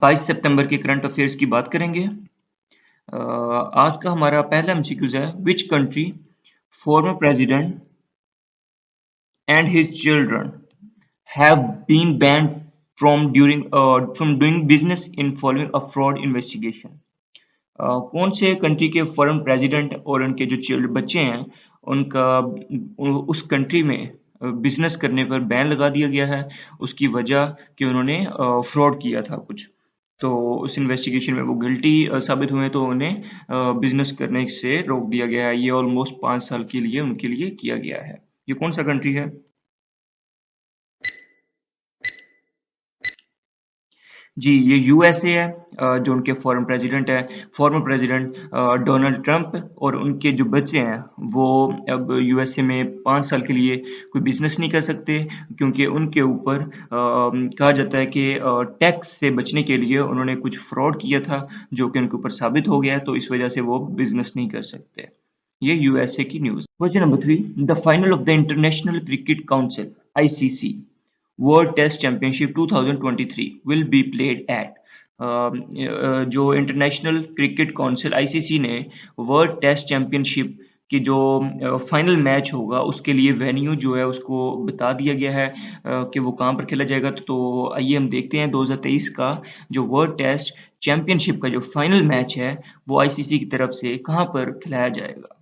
22 सितंबर के current affairs की बात करेंगे। आज का हमारा पहला एमसीक्यूज है, which country former president and his children have been banned from doing business in following a fraud investigation। कौन से कंट्री के फॉरेन प्रेसिडेंट और उनके जो चिल्ड बच्चे हैं उनका उस कंट्री में बिजनेस करने पर बैन लगा दिया गया है। उसकी वजह कि उन्होंने फ्रॉड किया था कुछ, तो उस इन्वेस्टिगेशन में वो गिल्टी साबित हुए, तो उन्हें बिजनेस करने से रोक दिया गया है। ये ऑलमोस्ट 5 साल के लिए उनके लिए किया गया है। ये कौन सा कंट्री है? जी, ये यूएसए है। जो उनके फॉर्मर प्रेसिडेंट डोनाल्ड ट्रंप और उनके जो बच्चे हैं वो अब यूएसए में 5 साल के लिए कोई बिजनेस नहीं कर सकते, क्योंकि उनके ऊपर कहा जाता है कि टैक्स से बचने के लिए उन्होंने कुछ फ्रॉड किया था, जो कि उनके ऊपर साबित हो गया है, तो इस वजह से वो बिजनेस नहीं कर सकते। ये यूएसए की news. Question number 3, the final of the International Cricket Council ICC World Test Championship 2023 will be played at जो इंटरनेशनल क्रिकेट काउंसिल आईसीसी ने वर्ल्ड टेस्ट चैंपियनशिप की जो फाइनल मैच होगा उसके लिए वेन्यू जो है उसको बता दिया गया है कि वो कहाँ पर खेला जाएगा। तो आइए हम देखते हैं 2023 का जो वर्ल्ड टेस्ट चैंपियनशिप का जो फाइनल मैच है वो आईसीसी की तरफ से कहाँ पर खिलाया जाएगा।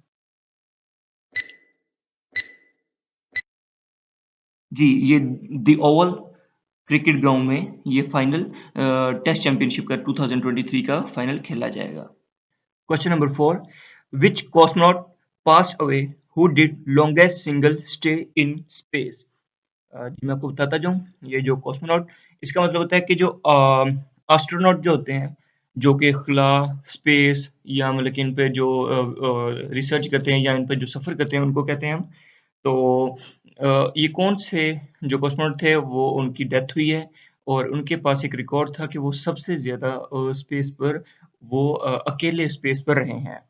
जी, ये दी ओवल क्रिकेट ग्राउंड में ये फाइनल टेस्ट चैंपियनशिप का 2023 का फाइनल खेला जाएगा। Question number 4, which cosmonaut pass away who did longest single stay in space. जी मैं आपको बताता जाऊँ, ये जो कॉस्मोनॉट इसका मतलब होता है कि जो एस्ट्रोनॉट जो होते हैं जो कि खला स्पेस या मतलब कि इन पे जो रिसर्च करते हैं या इन पे जो सफ़र करते हैं उनको कहते हैं हम। तो ये कौन से जो कॉस्मोनॉट थे वो उनकी डेथ हुई है और उनके पास एक रिकॉर्ड था कि वो सबसे ज़्यादा स्पेस पर वो अकेले स्पेस पर रहे हैं।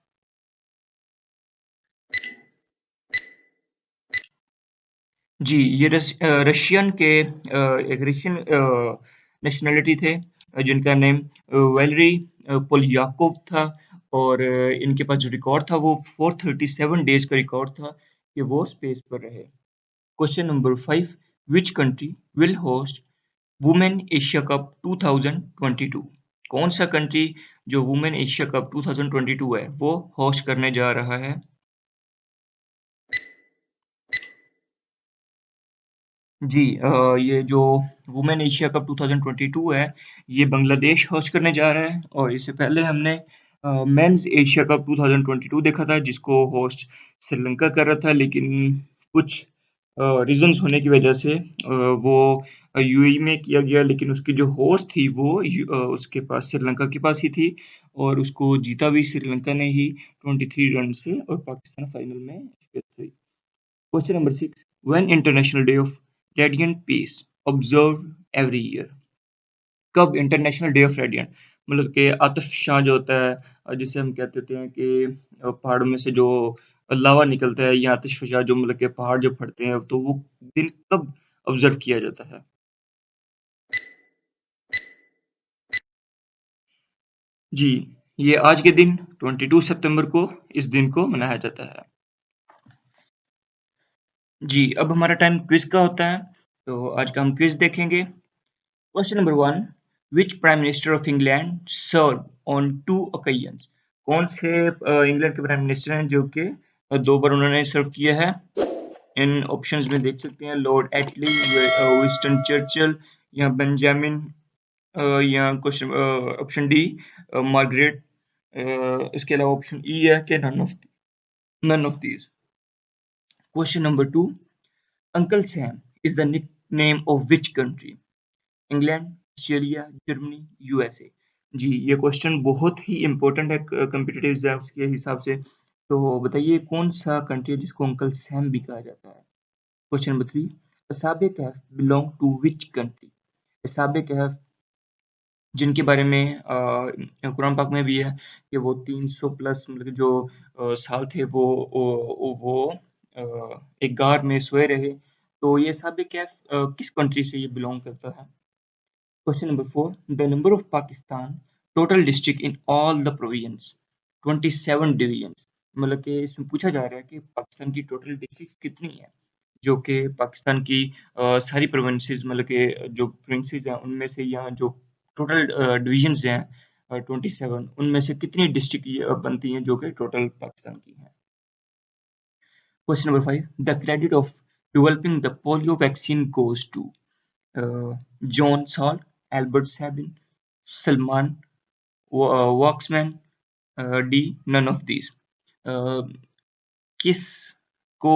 जी, ये रशियन के एक रशियन नेशनैलिटी थे जिनका नेम वैलेरी पोलियाकोव था और इनके पास जो रिकॉर्ड था वो 437 डेज़ का रिकॉर्ड था कि वो स्पेस पर रहे। Question number 5, which country will host women Asia cup 2022। कौन सा कंट्री जो वुमेन एशिया कप 2022 है वो होस्ट करने जा रहा है? जी, ये जो वुमेन एशिया कप 2022 है ये बांग्लादेश होस्ट करने जा रहा है और इससे पहले हमने मेंस एशिया कप 2022 देखा था जिसको होस्ट श्रीलंका कर रहा था, लेकिन कुछ रीजंस होने की वजह से वो यूएई में किया गया, लेकिन उसकी जो होस्ट थी वो उसके पास श्रीलंका के पास ही थी और उसको जीता भी श्रीलंका ने ही 23 रन से और पाकिस्तान फाइनल में शिकस्त हुई। Question number 6, when International Day of Radiant Peace observe every year. कब इंटरनेशनल डे ऑफ रेडिएंट मतलब कि आतिशफ़शां जो होता है, जिसे हम कहते होते हैं कि पहाड़ों में से जो लावा निकलता है या आतिशफ़शां जो मतलब कि पहाड़ जब फटते हैं तो वो दिन कब ऑब्जर्व किया जाता है? जी, ये आज के दिन 22 सितंबर को इस दिन को मनाया जाता है। जी, अब हमारा टाइम क्विज़ का होता है, तो आज का हम क्विज़ देखेंगे। Question number 1, which prime minister of England serve on 2 occasions. कौन से इंग्लैंड के प्राइम मिनिस्टर हैं जो कि 2 बार उन्होंने सर्व किया है? इन ऑप्शंस में देख सकते हैं लॉर्ड एटली, विंस्टन चर्चिल या बेंजामिन या क्वेश्चन ऑप्शन डी मार्gaरेट। इसके अलावा ऑप्शन ई है कि none of these. Question number 2, uncle Sam is the nickname of which country. England, Australia, Germany, USA. जी, ये क्वेश्चन बहुत ही इम्पोर्टेंट है कॉम्पिटिटिव एग्जाम्स के हिसाब से। तो बताइए कौन सा कंट्री है जिसको अंकल सैम भी कहा जाता है? Question number 3, Asabe Kahf belong to which country. Asabe Kahf जिनके बारे में कुरान पाक में भी है कि वो 300 प्लस मतलब कि जो साल थे वो एक गार में सोए रहे। तो ये असाबे कहफ किस कंट्री से ये बिलोंग करता है? Question number 4. The number of Pakistan total district in all the provinces 27 divisions. मतलब कि इसमें पूछा जा रहा है कि पाकिस्तान की टोटल डिस्ट्रिक्ट कितनी है, जो कि पाकिस्तान की सारी प्रोविंसेस मतलब कि जो प्रोविंसेस हैं उनमें से यहाँ जो टोटल डिविजन्स हैं 27 उनमें से कितनी डिस्ट्रिक्ट बनती हैं जो कि टोटल पाकिस्तान की हैं। Question number 5. The credit of developing the polio vaccine goes to John Salt, Albert Sabin, Salman Waxman, D. None of these. Uh, किस को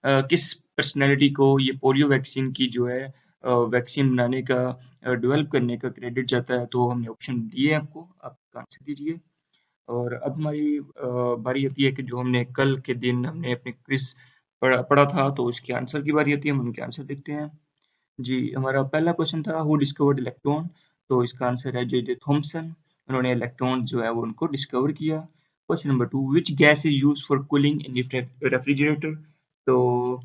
किस पर्सनैलिटी को ये पोलियो वैक्सीन की जो है वैक्सीन बनाने का डेवलप करने का क्रेडिट जाता है, तो हमने ऑप्शन दिए आपको, आप आंसर दीजिए। और अब हमारी बारी आती है कि जो हमने कल के दिन हमने अपने क्विज पढ़ा था, तो उसके आंसर की बारी आती है, हम उनके आंसर देखते हैं। जी, हमारा पहला क्वेश्चन था हु डिस्कवर्ड इलेक्ट्रॉन, तो इसका आंसर है जे थॉमसन। उन्होंने इलेक्ट्रॉन जो है वो उनको डिस्कवर किया। Question number 2, which gas is used for cooling in refrigerator, तो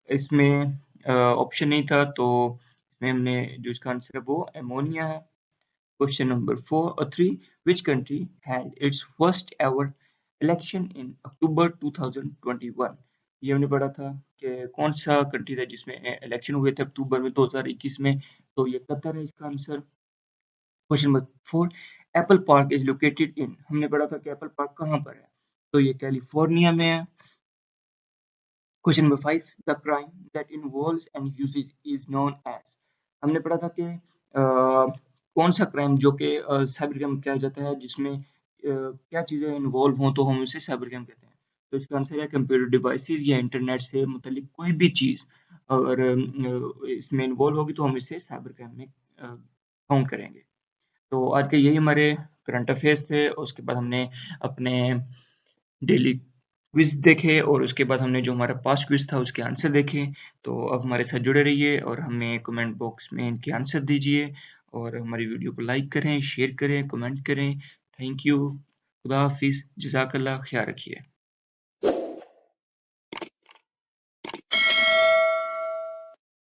इसमें ऑप्शन नहीं था, तो इसमें हमने जो इसका आंसर है वो अमोनिया है। क्वेश्चन नंबर 4 और 3, which country had its first ever election in October 2021, ये हमने पढ़ा था कि कौन सा कंट्री था जिसमें इलेक्शन हुए थे अक्टूबर में 2021 में, तो ये कतर है इसका answer. Question number 4, Apple park is located in, हमने पढ़ा था कि एप्पल पार्क कहाँ पर है, तो ये कैलिफोर्निया में है। Question number 5, the crime that involves and uses is known as, हमने पढ़ा था कि कौन सा क्राइम जो कि साइबर क्राइम किया जाता है जिसमें क्या चीज़ें इन्वॉल्व हों तो हम उसे साइबर क्राइम कहते हैं, तो इसका आंसर है कंप्यूटर डिवाइसेस या इंटरनेट से मुतलिक कोई भी चीज़ अगर इसमें इन्वॉल्व होगी तो हम इसे साइबर क्राइम में काउंट करेंगे। तो आज के यही हमारे करंट अफेयर्स थे, और उसके बाद हमने अपने डेली क्विज देखे, और उसके बाद हमने जो हमारा पास्ट क्विज था उसके आंसर देखे। तो अब हमारे साथ जुड़े रहिए और हमें कमेंट बॉक्स में इनके आंसर दीजिए, और हमारी वीडियो को लाइक करें, शेयर करें, कमेंट करें। Thank you. खुदा हाफिज़। जज़ाकल्लाह। ख्याल रखिए।